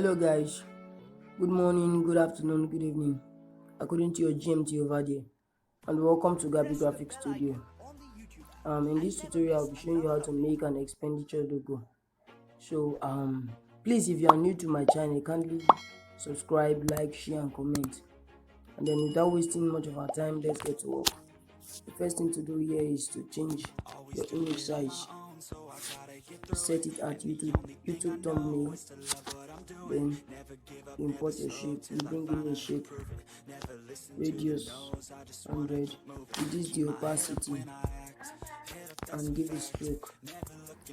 Hello guys, good morning, good afternoon, good evening, according to your GMT over there, and welcome to El-Gabby Graphic Studio. In this tutorial, I'll be showing you how to make an expenditure logo. So please, if you are new to my channel, kindly subscribe, like, share and comment. And then without wasting much of our time, let's get to work. The first thing to do here is to change your image size. Set it at YouTube thumbnail. Then you import your shape. You bring in a shape, radius 100, reduce the opacity and give it stroke.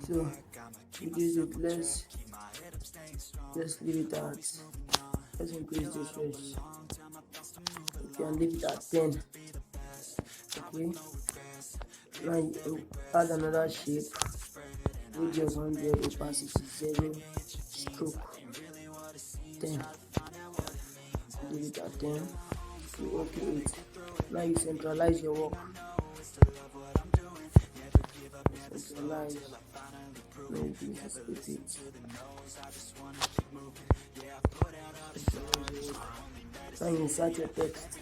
So reduce it, let's leave it at, let's increase this first. Okay, and leave it at 10. Okay, now you add another shape, radius 100, opacity 0, stroke 10. Leave it at 10. You okay it. Now you centralize your work. Centralize. Maybe split it. Now you insert your text.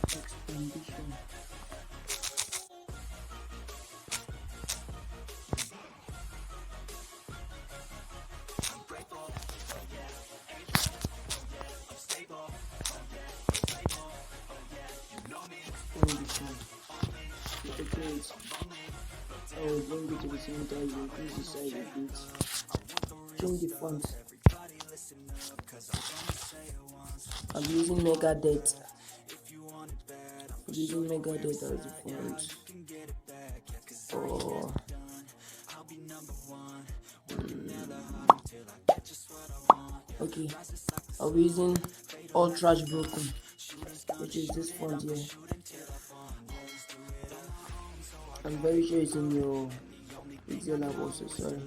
Expedition. I will bring it to the center, you increase the size a bit. Change the font. I'm using Megadeth. I'm using Megadeth as the font. Okay, I'll be using All Trash Broken, which is this font here. I'm very sure it's in your Pixellab also, sorry.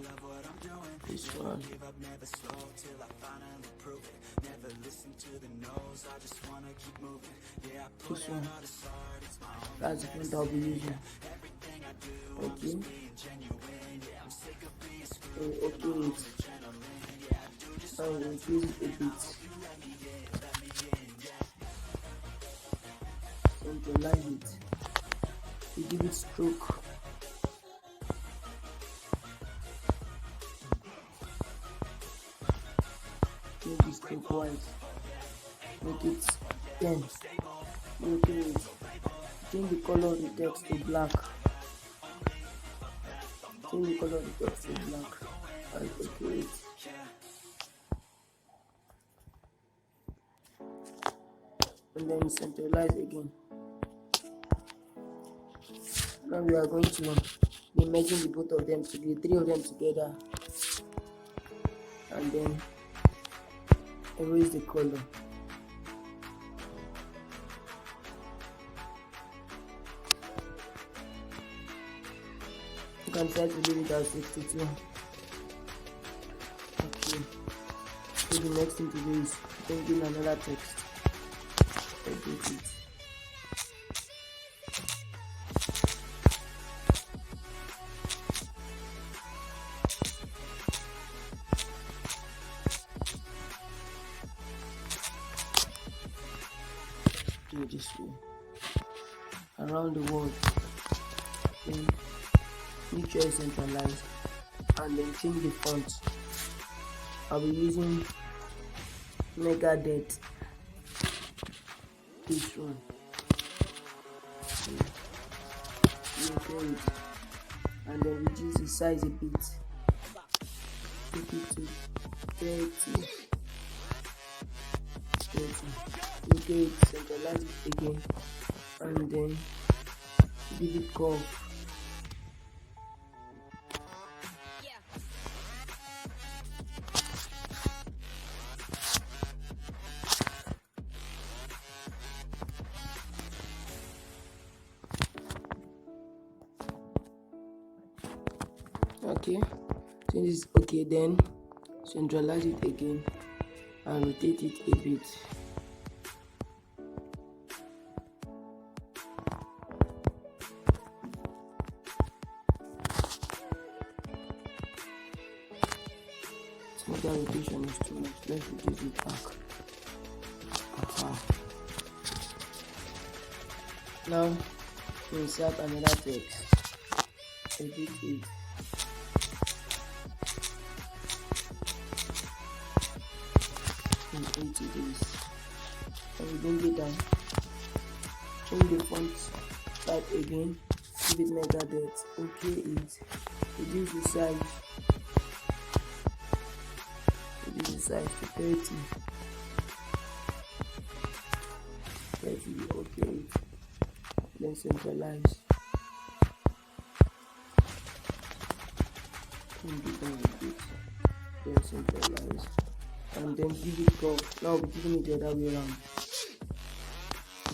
This one. This one. That's the font I'll be using. Okay. Okay, I will increase it a bit. Centralize it. You give it stroke. Make the stroke white. Make it 10. Okay. Change the color of the text to black. Change the color of the text to black. And okay it. And then centralize again. Now we are going to be merging the both of them, the three of them together, and then erase the color. You can try to leave it at 62. Okay. So the next thing to do is bring in another text. Edit it. Do it this way around the world. Then make sure it's centralized and then change the font. I'll be using Megadeth. This one. Okay. And then reduce the size a bit. Take it to 30. Okay, centralize it again and then give it curve. Okay, so this is okay. Then centralize it again and rotate it a bit. Center rotation is too much. Let's reduce it back. Now insert another text. Edit it. In 80 days. And we bring it down. Change the font type again. Give it metadata. Okay it. Reduce the size. Reduce the size to 30. 30. Okay. Then centralize. Then centralize. And then give it curve. Now we're giving it the other way around.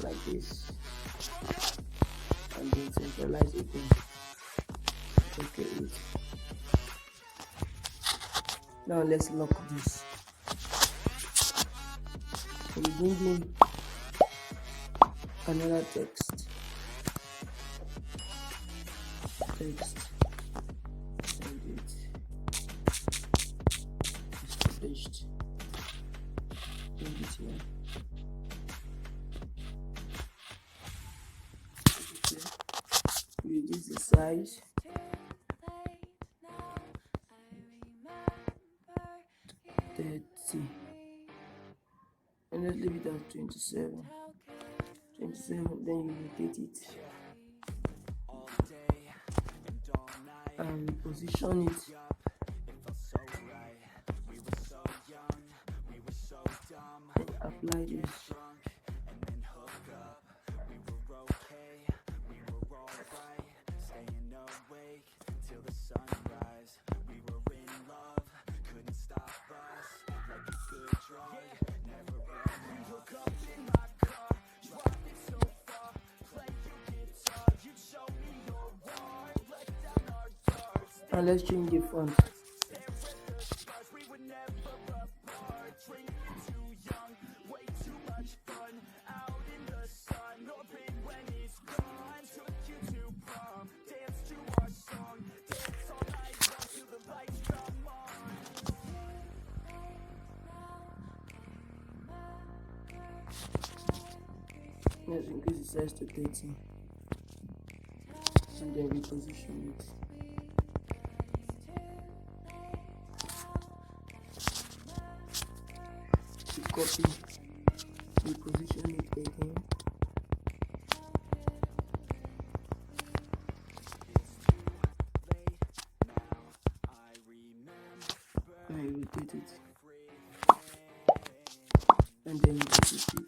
Like this. And then centralize again. Okay it. Now let's lock this. So we bring in another text. And it established. Bring it here. Okay. Reduce the size. 30. And let's leave it at 27. 27, then you rotate it and position it. And apply this. And let's change the font. Let's increase the size to 30 and then reposition it. Copy, reposition it again. And rotate it. And then rotate it.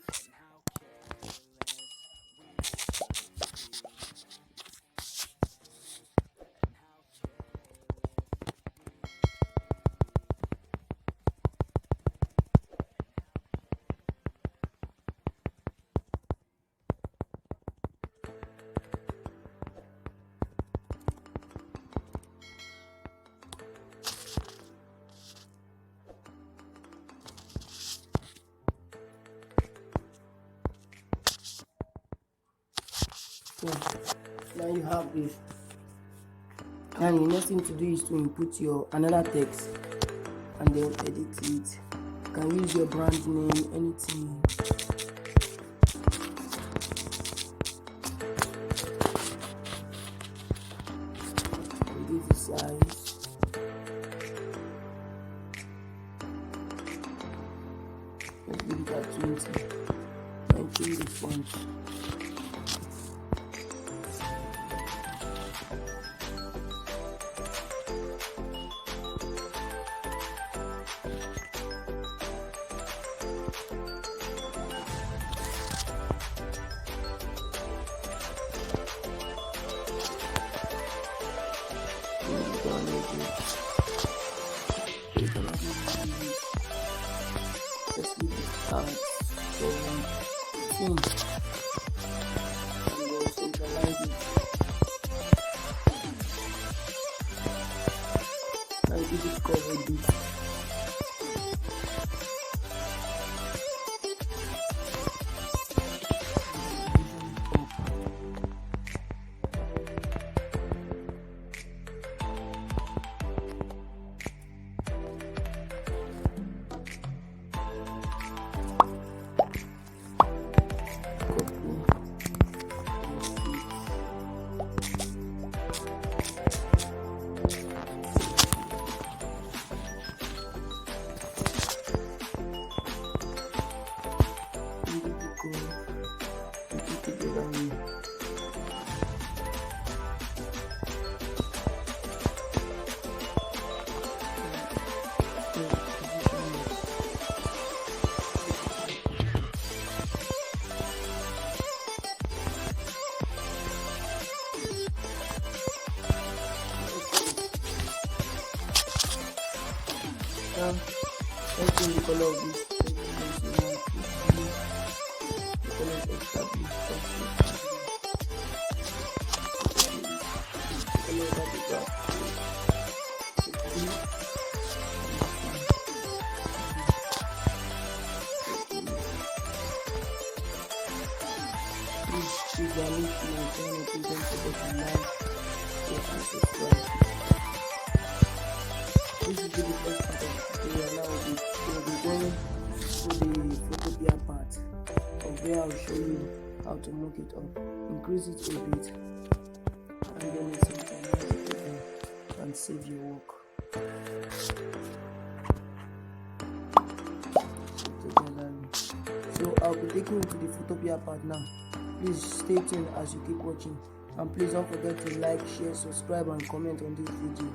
So now you have this, and the next thing to do is to input your another text and then edit it. You can use your brand name, anything. Reduce the size. Let's leave it at 20 and change the font. Let's leave it out. So, and we'll centralize it. And give it cover this. Now let's change the color of this text. The color is established. The color of the graph. Please click the link to my channel. Please don't forget to like, share, and subscribe. This is the first part of the tutorial. Now we'll be going to the photopia part of where I'll show you how to mock it up. Increase it a bit, and then it's and save your work. So I'll be taking you to the photopia part now. Please stay tuned as you keep watching, and please don't forget to like, share, subscribe, and comment on this video.